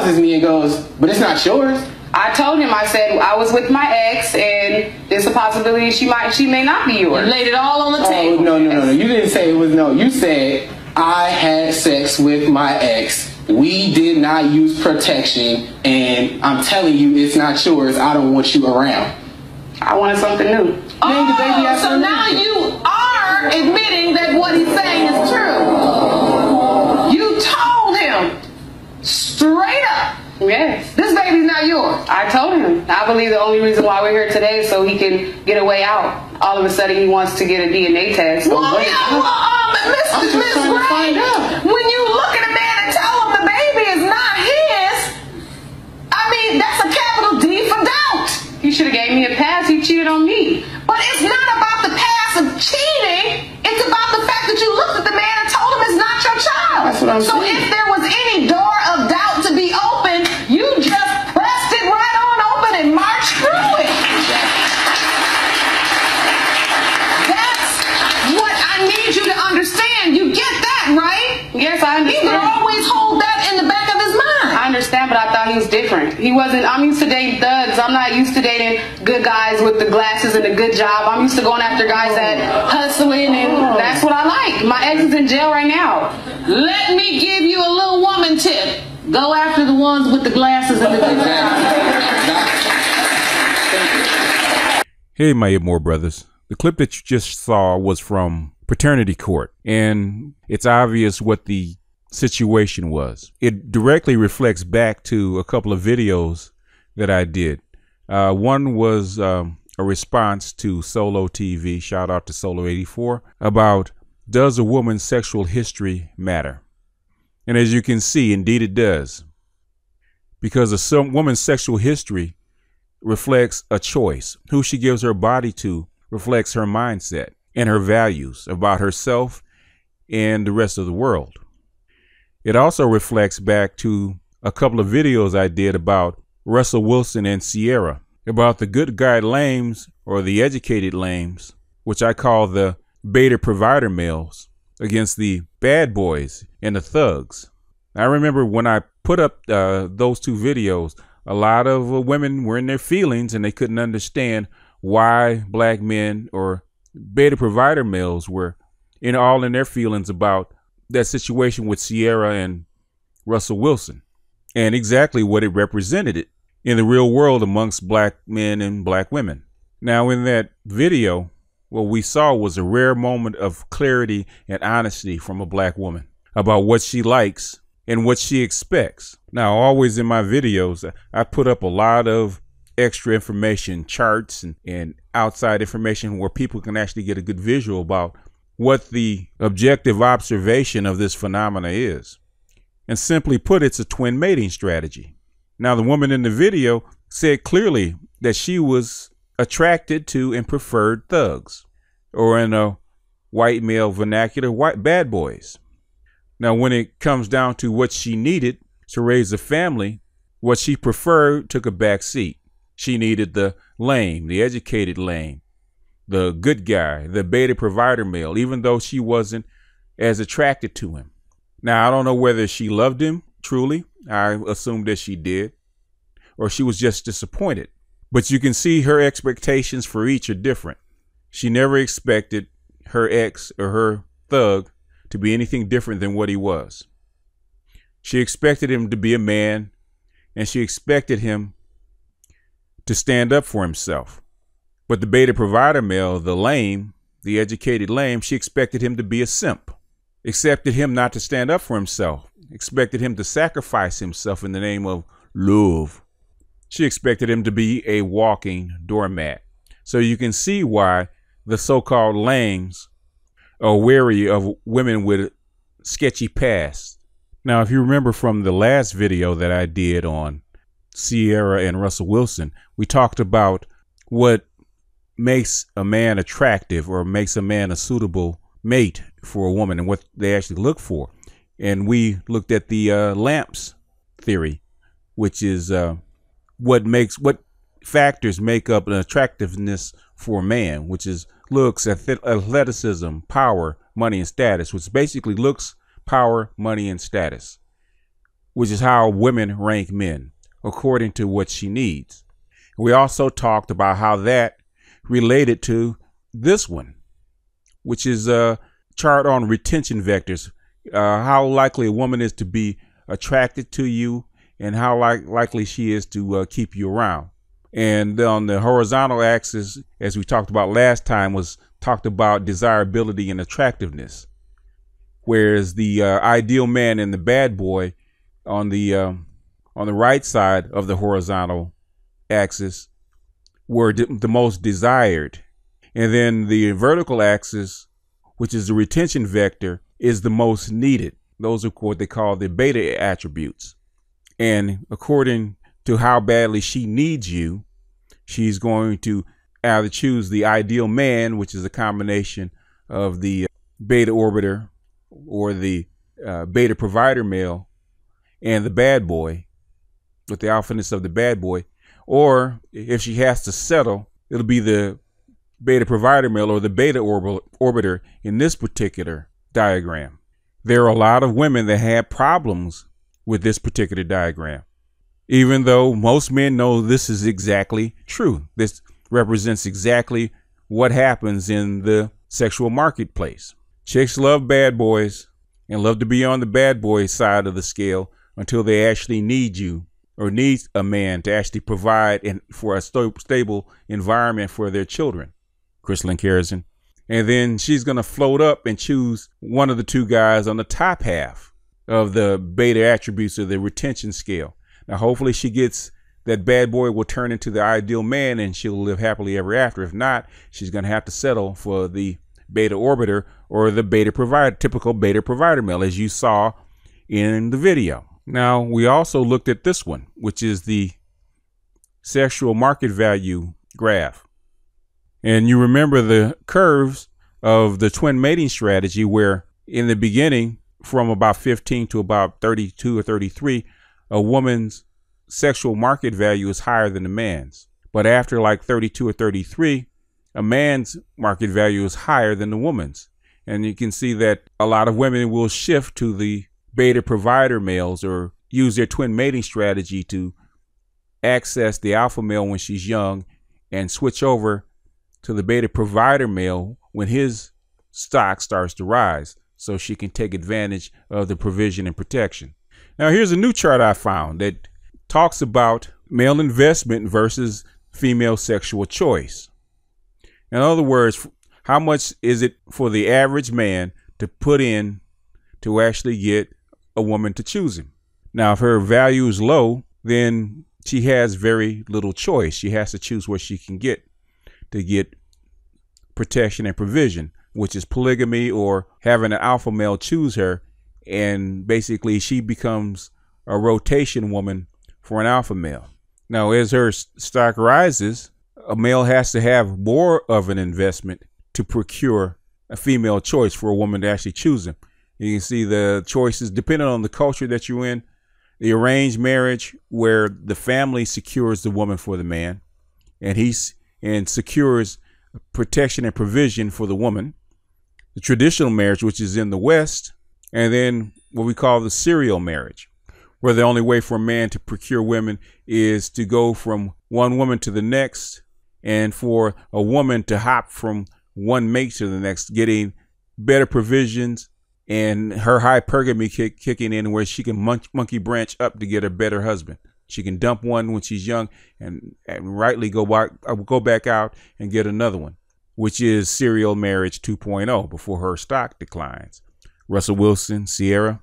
pauses me and goes, but it's not yours. I told him, I said, I was with my ex, and there's a possibility she may not be yours. You laid it all on the table. No. You didn't say it was no. You said, I had sex with my ex. We did not use protection, and I'm telling you, it's not yours. I don't want you around. I wanted something new. Oh, so now you are admitting that what he's saying is true. You told him straight up. Yes. This baby's not yours. I told him. I believe the only reason why we're here today is so he can get a way out. All of a sudden, he wants to get a DNA test. Miss Gray, when you look at a man and tell him the baby is not his, I mean, that's a capital D for doubt. He should have gave me a pass. He cheated on me. But it's not about the pass of cheating. It's about the fact that you looked at the man and told him it's not your child. That's what I'm saying. So if there was any door of doubt to be open, you just pressed it right on open and marched through it. That's what I need you to understand. You get that, right? Yes, I understand. He would always hold that in the back of his mind. I understand, but I thought he was different. He wasn't. I'm used to dating thugs. I'm not used to dating good guys with the glasses and a good job. I'm used to going after guys that hustling, and that's what I like. My ex is in jail right now. Let me give you a little woman tip. Go after the ones with the glasses and the good job. Hey, my IBMOR brothers. The clip that you just saw was from paternity court, and it's obvious what the situation was. It directly reflects back to a couple of videos that I did. One was a response to Solo TV, shout out to Solo84, about does a woman's sexual history matter? And as you can see, indeed it does. Because a woman's sexual history reflects a choice. Who she gives her body to reflects her mindset and her values about herself and the rest of the world. It also reflects back to a couple of videos I did about Russell Wilson and Sierra, about the good guy lames or the educated lames, which I call the beta provider males, against the bad boys and the thugs. I remember when I put up those two videos, a lot of women were in their feelings and they couldn't understand why black men or beta provider males were all in their feelings about that situation with Sierra and Russell Wilson and exactly what it represented in the real world amongst black men and black women. Now, in that video, what we saw was a rare moment of clarity and honesty from a black woman about what she likes and what she expects. Now, always in my videos, I put up a lot of extra information, charts and outside information where people can actually get a good visual about what the objective observation of this phenomena is. And simply put, it's a twin mating strategy. Now, the woman in the video said clearly that she was attracted to and preferred thugs, or in a white male vernacular, white bad boys. Now, when it comes down to what she needed to raise a family, what she preferred took a back seat. She needed the lame, the educated lame, the good guy, the beta provider male, even though she wasn't as attracted to him. Now, I don't know whether she loved him truly. I assume that she did, or she was just disappointed. But you can see her expectations for each are different. She never expected her ex or her thug to be anything different than what he was. She expected him to be a man, and she expected him to stand up for himself. But the beta provider male, the lame, the educated lame, she expected him to be a simp, expected him not to stand up for himself, expected him to sacrifice himself in the name of love. She expected him to be a walking doormat. So you can see why the so-called lames are wary of women with sketchy pasts. Now, if you remember from the last video that I did on Sierra and Russell Wilson, we talked about what makes a man attractive or makes a man a suitable mate for a woman and what they actually look for. And we looked at the lamps theory, which is what factors make up an attractiveness for a man, which is looks, athleticism, power, money, and status, which basically looks, power, money, and status. which is how women rank men, according to what she needs. We also talked about how that related to this one, which is a chart on retention vectors, how likely a woman is to be attracted to you and how likely she is to keep you around. And on the horizontal axis, as we talked about last time, was talked about desirability and attractiveness, whereas the ideal man and the bad boy on the right side of the horizontal axis were the most desired. And then the vertical axis, which is the retention vector, is the most needed. Those are what they call the beta attributes. And according to how badly she needs you, she's going to either choose the ideal man, which is a combination of the beta orbiter or the beta provider male and the bad boy, with the alphaness of the bad boy. Or if she has to settle, it'll be the beta provider male or the beta orbiter in this particular diagram. There are a lot of women that have problems with this particular diagram, even though most men know this is exactly true. This represents exactly what happens in the sexual marketplace. Chicks love bad boys and love to be on the bad boy side of the scale until they actually need you or need a man to actually provide for a stable environment for their children. Crystalline Kerosene. And then she's going to float up and choose one of the two guys on the top half of the beta attributes of the retention scale. Now, hopefully she gets that bad boy will turn into the ideal man and she'll live happily ever after. If not, she's going to have to settle for the beta orbiter or the beta provider, typical beta provider male, as you saw in the video. Now, we also looked at this one, which is the sexual market value graph. And you remember the curves of the twin mating strategy, where in the beginning, from about 15 to about 32 or 33, a woman's sexual market value is higher than a man's. But after like 32 or 33, a man's market value is higher than the woman's. And you can see that a lot of women will shift to the beta provider males or use their twin mating strategy to access the alpha male when she's young and switch over to the beta provider male when his stock starts to rise, so she can take advantage of the provision and protection. Now, here's a new chart I found that talks about male investment versus female sexual choice. In other words, how much is it for the average man to put in to actually get a woman to choose him? Now, if her value is low, then she has very little choice. She has to choose what she can get to get protection and provision, which is polygamy or having an alpha male choose her. And basically she becomes a rotation woman for an alpha male. Now, as her stock rises, a male has to have more of an investment to procure a female choice for a woman to actually choose him. You can see the choices depending on the culture that you're in. The arranged marriage, where the family secures the woman for the man, and secures protection and provision for the woman. The traditional marriage, which is in the West, and then what we call the serial marriage, where the only way for a man to procure women is to go from one woman to the next, and for a woman to hop from one mate to the next, getting better provisions and her hypergamy kicking in, where she can monkey branch up to get a better husband. She can dump one when she's young and rightly go back out and get another one, which is serial marriage 2.0 before her stock declines. Russell Wilson, Sierra.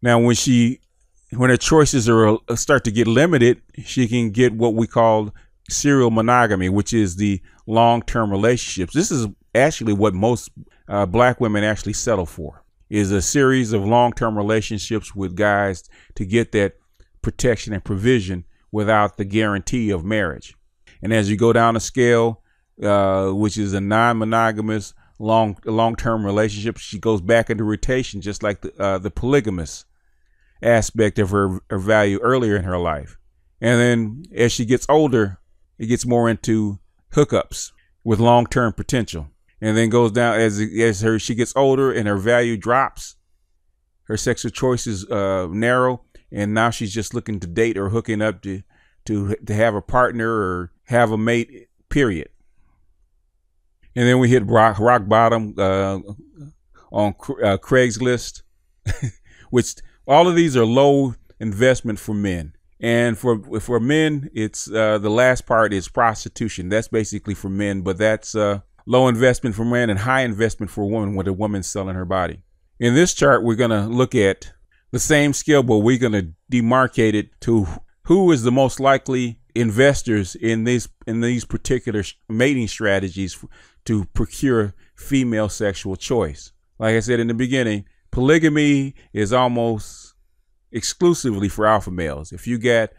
Now, when her choices start to get limited, she can get what we call serial monogamy, which is the long-term relationships. This is actually what most black women actually settle for, is a series of long-term relationships with guys to get that protection and provision without the guarantee of marriage. And as you go down the scale, which is a non-monogamous long-term relationship, she goes back into rotation, just like the polygamous aspect of her value earlier in her life. And then as she gets older, it gets more into hookups with long-term potential, and then goes down as she gets older and her value drops. her sexual choices narrow, and now she's just looking to date or hooking up to have a partner or have a mate, period. And then we hit rock bottom on Craigslist, which all of these are low investment for men. And for men, it's the last part is prostitution. That's basically for men, but that's low investment for men and high investment for a woman when a woman's selling her body. In this chart, we're going to look at the same scale, but we're going to demarcate it to who is the most likely investors in these particular mating strategies to procure female sexual choice. Like I said in the beginning, polygamy is almost exclusively for alpha males. If you got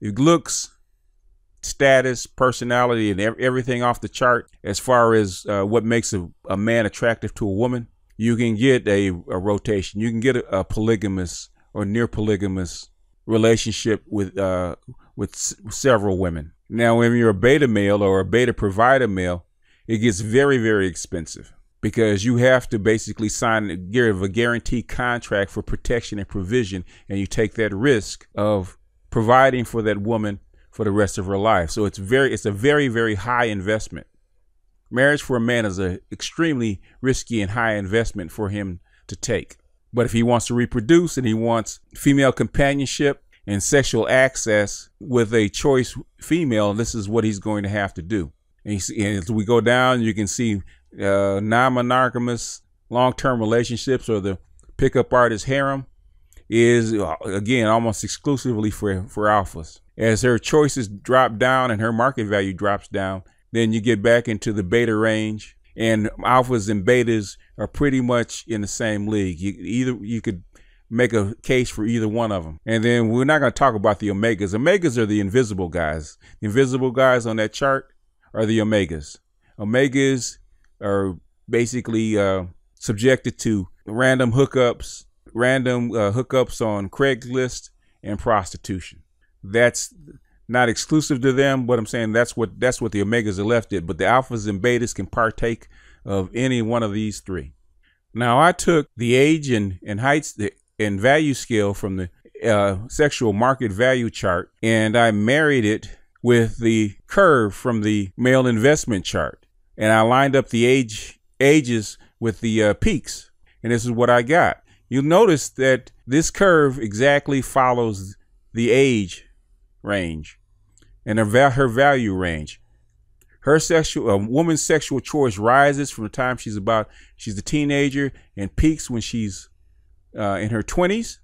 looks, status, personality, and everything off the chart as far as what makes a man attractive to a woman, you can get a rotation. You can get a polygamous or near polygamous relationship with several women. Now, when you're a beta male or a beta provider male, it gets very, very expensive because you have to basically give a guaranteed contract for protection and provision, and you take that risk of providing for that woman for the rest of her life. So it's a very, very high investment. Marriage for a man is an extremely risky and high investment for him to take. But if he wants to reproduce and he wants female companionship and sexual access with a choice female, this is what he's going to have to do. And as we go down, you can see non-monogamous long-term relationships, or the pickup artist harem, is again almost exclusively for alphas. As her choices drop down and her market value drops down, then you get back into the beta range, and alphas and betas are pretty much in the same league. You could make a case for either one of them. And then we're not going to talk about the omegas. Omegas are the invisible guys. The invisible guys on that chart are the omegas. Omegas are basically subjected to random hookups on Craigslist and prostitution. That's not exclusive to them, but I'm saying that's what the omegas are left at. But the alphas and betas can partake of any one of these three. Now, I took the age and heights and value scale from the sexual market value chart, and I married it with the curve from the male investment chart, and I lined up the ages with the peaks, and this is what I got. You'll notice that this curve exactly follows the age range and her value range. A woman's sexual choice rises from the time she's a teenager and peaks when she's in her 20s,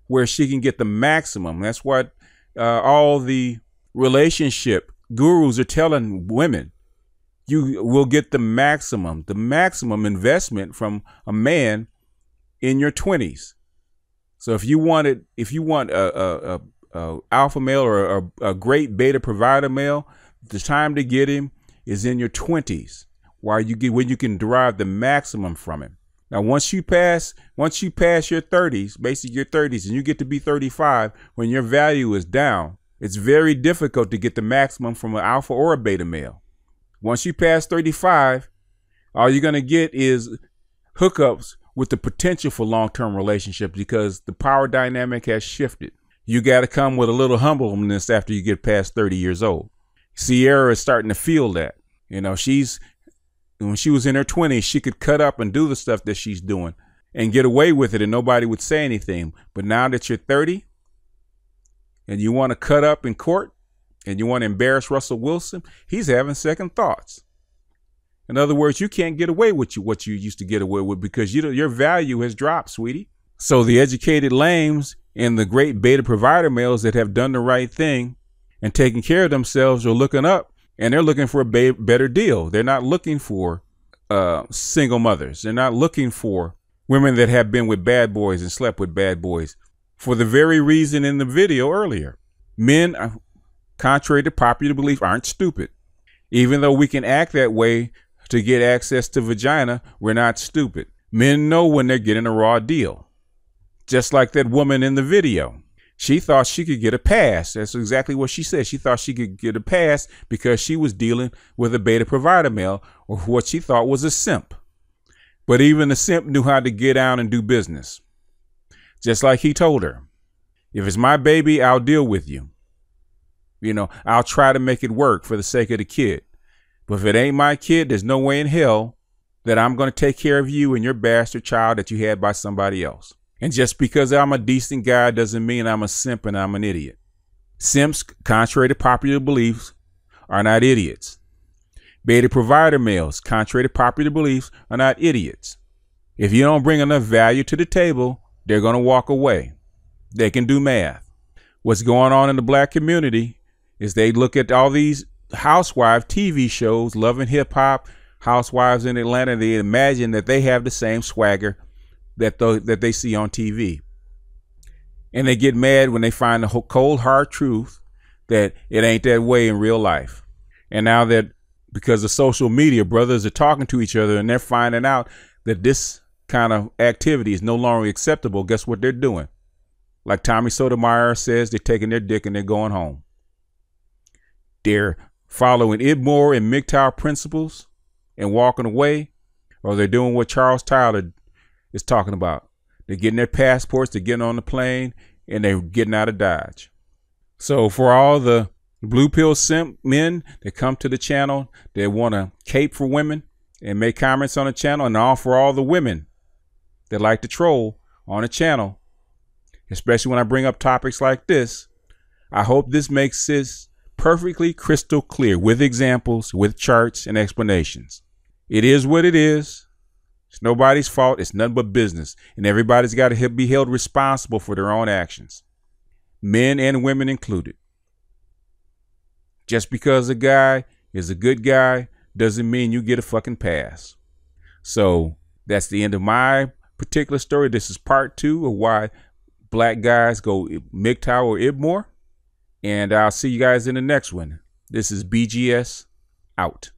where she can get the maximum. That's what all the relationship gurus are telling women. You will get the maximum investment from a man in your 20s. So if you want a alpha male or a great beta provider male, the time to get him is in your 20s, when you can derive the maximum from him. Now, once you pass your 30s, basically your 30s, and you get to be 35, when your value is down, it's very difficult to get the maximum from an alpha or a beta male. Once you pass 35, all you're going to get is hookups with the potential for long-term relationships, because the power dynamic has shifted. You got to come with a little humbleness after you get past 30 years old. Sierra is starting to feel that. You know, when she was in her 20s, she could cut up and do the stuff that she's doing and get away with it, and nobody would say anything. But now that you're 30 and you want to cut up in court and you want to embarrass Russell Wilson, he's having second thoughts. In other words, you can't get away with what you used to get away with, because your value has dropped, sweetie. So the educated lames and the great beta provider males that have done the right thing and taking care of themselves are looking up, and they're looking for a better deal. They're not looking for single mothers. They're not looking for women that have been with bad boys and slept with bad boys, for the very reason in the video earlier. Men, contrary to popular belief, aren't stupid. Even though we can act that way to get access to vagina, we're not stupid. Men know when they're getting a raw deal. Just like that woman in the video. She thought she could get a pass. That's exactly what she said. She thought she could get a pass because she was dealing with a beta provider male, or what she thought was a simp. But even the simp knew how to get out and do business. Just like he told her, if it's my baby, I'll deal with you. You know, I'll try to make it work for the sake of the kid. But if it ain't my kid, there's no way in hell that I'm going to take care of you and your bastard child that you had by somebody else. And just because I'm a decent guy doesn't mean I'm a simp and I'm an idiot. Simps, contrary to popular beliefs, are not idiots. Beta provider males, contrary to popular beliefs, are not idiots. If you don't bring enough value to the table, they're going to walk away. They can do math. What's going on in the black community is they look at all these housewife TV shows, Love and Hip Hop, housewives in Atlanta. They imagine that they have the same swagger that they see on TV. And they get mad when they find the cold, hard truth that it ain't that way in real life. And now that because of social media, brothers are talking to each other and they're finding out that this kind of activity is no longer acceptable, guess what they're doing? Like Tommy Sotomayor says, they're taking their dick and they're going home. They're following IBMOR and MGTOW principles and walking away, or they're doing what Charles Tyler is talking about. They're getting their passports, they're getting on the plane, and they're getting out of Dodge. So for all the blue pill simp men that come to the channel, they want to cape for women and make comments on the channel, and all for all the women that like to troll on the channel, especially when I bring up topics like this, I hope this makes this perfectly crystal clear with examples, with charts and explanations. It is what it is. It's nobody's fault. It's nothing but business. And everybody's got to be held responsible for their own actions, men and women included. Just because a guy is a good guy doesn't mean you get a fucking pass. So that's the end of my particular story. This is part 2 of why black guys go MGTOW or IBMOR. And I'll see you guys in the next one. This is BGS out.